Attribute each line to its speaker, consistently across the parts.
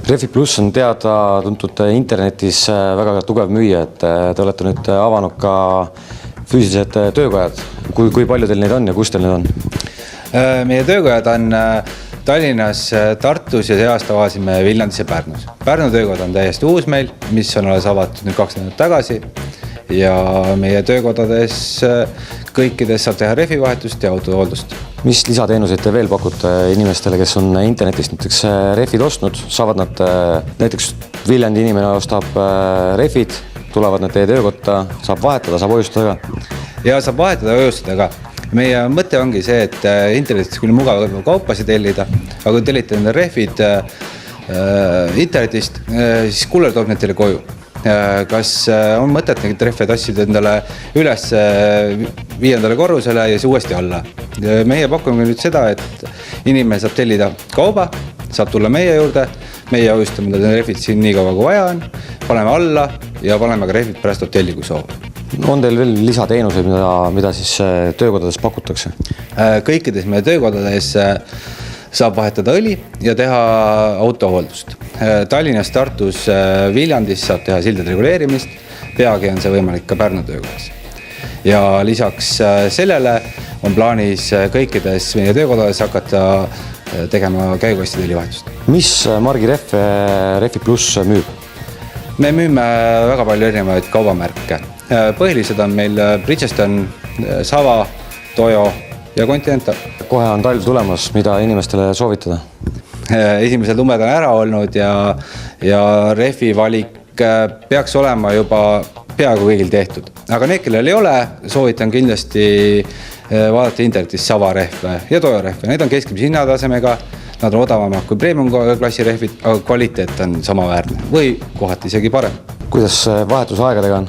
Speaker 1: Refi Plus on teada tuntud internetis väga tugev müüja, et te olete nüüd avanud ka füüsilised töökojad. Kui palju teil neid on ja kus teil need on?
Speaker 2: Meie töökojad on Tallinnas, Tartus ja see aasta avasime Viljandis ja Pärnus. Pärnu töökod on täiesti uus meil, mis on alles avatud nüüd 2 nädalat tagasi. Ja meie töökodades kõikides saab teha refivahetust ja autohooldust.
Speaker 1: Mis lisateenuseid te veel pakute inimestele, kes on internetist näiteks refid ostnud? Saavad nad näiteks Viljandi inimene ostab refid, tulevad nad teie töökotta, saab vahetada, saab hoiustada ka?
Speaker 2: Ja saab vahetada ja hoiustada ka. Meie mõte ongi see, et internetist küll mugav kaupasid tellida, aga kui tellite nende refid internetist, siis kuller toob need teile koju. Kas on mõtet neid rehve tassida endale üles 5. korrusele ja siis uuesti alla. Meie pakume nüüd seda, et inimene saab tellida kauba, saab tulla meie juurde, meie hoiustame need rehvid siin nii kaua kui vaja on, paneme alla ja paneme ka rehvid pärast hotelli kui soov.
Speaker 1: On teil veel lisateenuseid, mida siis töökodades pakutakse?
Speaker 2: Kõikides meie töökodades saab vahetada õli ja teha autohooldust. Tallinnas, Tartus, Viljandis saab teha sildade reguleerimist, peagi on see võimalik ka Pärnu töökodas. Ja lisaks sellele on plaanis kõikides meie töökodades hakata tegema käigukasti tellivahetust.
Speaker 1: Mis margi Refi Plus müüb?
Speaker 2: Me müüme väga palju erinevaid kaubamärke. Põhilised on meil Bridgestone, Sava, Toyo ja Continental.
Speaker 1: Kohe on talv tulemas, mida inimestele soovitada?
Speaker 2: Esimesed lumed on ära olnud ja refi valik peaks olema juba peaaegu kõigil tehtud. Aga need, kellel ei ole, soovitan kindlasti vaadata internetis Sava rehve ja Toyo rehve. Need on keskmise hinnatasemega, nad on odavamad kui premium klassi rehvid, aga kvaliteet on samaväärne või kohati isegi parem.
Speaker 1: Kuidas vahetusaegadega on?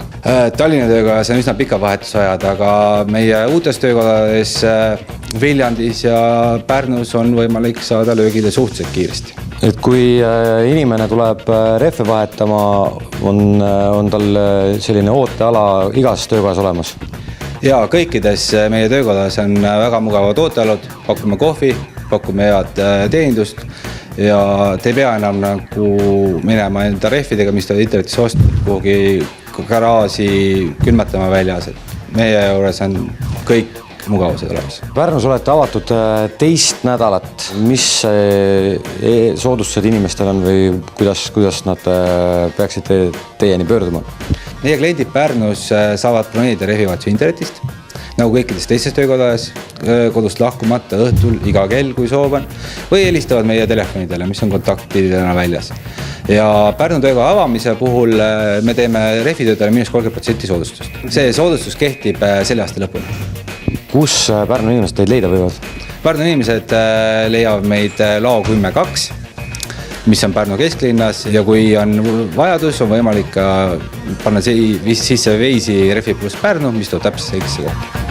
Speaker 2: Tallinna töökojas on üsna pika vahetusajad, aga meie uutes töökodades Viljandis ja Pärnus on võimalik saada löögile suhteliselt kiiresti.
Speaker 1: Et kui inimene tuleb rehve vahetama, on tal selline ooteala igas töökojas olemas?
Speaker 2: Ja kõikides meie töökodades on väga mugavad ootealud, pakume kohvi, pakume head teenindust ja te ei pea enam nagu minema enda rehvidega, mis te internetis ostnud kuhugi garaaži külmetama väljas. Meie juures on kõik mugavused olemas.
Speaker 1: Pärnus olete avatud 2 nädalat. Mis soodustused inimestel on või kuidas nad peaksid teieni pöörduma?
Speaker 2: Meie kliendid Pärnus saavad broneerida refivahetuse internetist, nagu kõikides teistes töökodades, kodust lahkumata õhtul iga kell, kui soovan, või helistavad meie telefonidele, mis on kontaktpildidena väljas. Ja Pärnu töökoha avamise puhul me teeme refitöödele -30% soodustust. See soodustus kehtib selle aasta lõpuni.
Speaker 1: Kus Pärnu inimesed teid leida võivad?
Speaker 2: Pärnu inimesed leiavad meid Lao 10-2, mis on Pärnu kesklinnas ja kui on vajadus, on võimalik panna sisse Veisi Refi Plus Pärnu, mis toob täpselt õigesse kohta.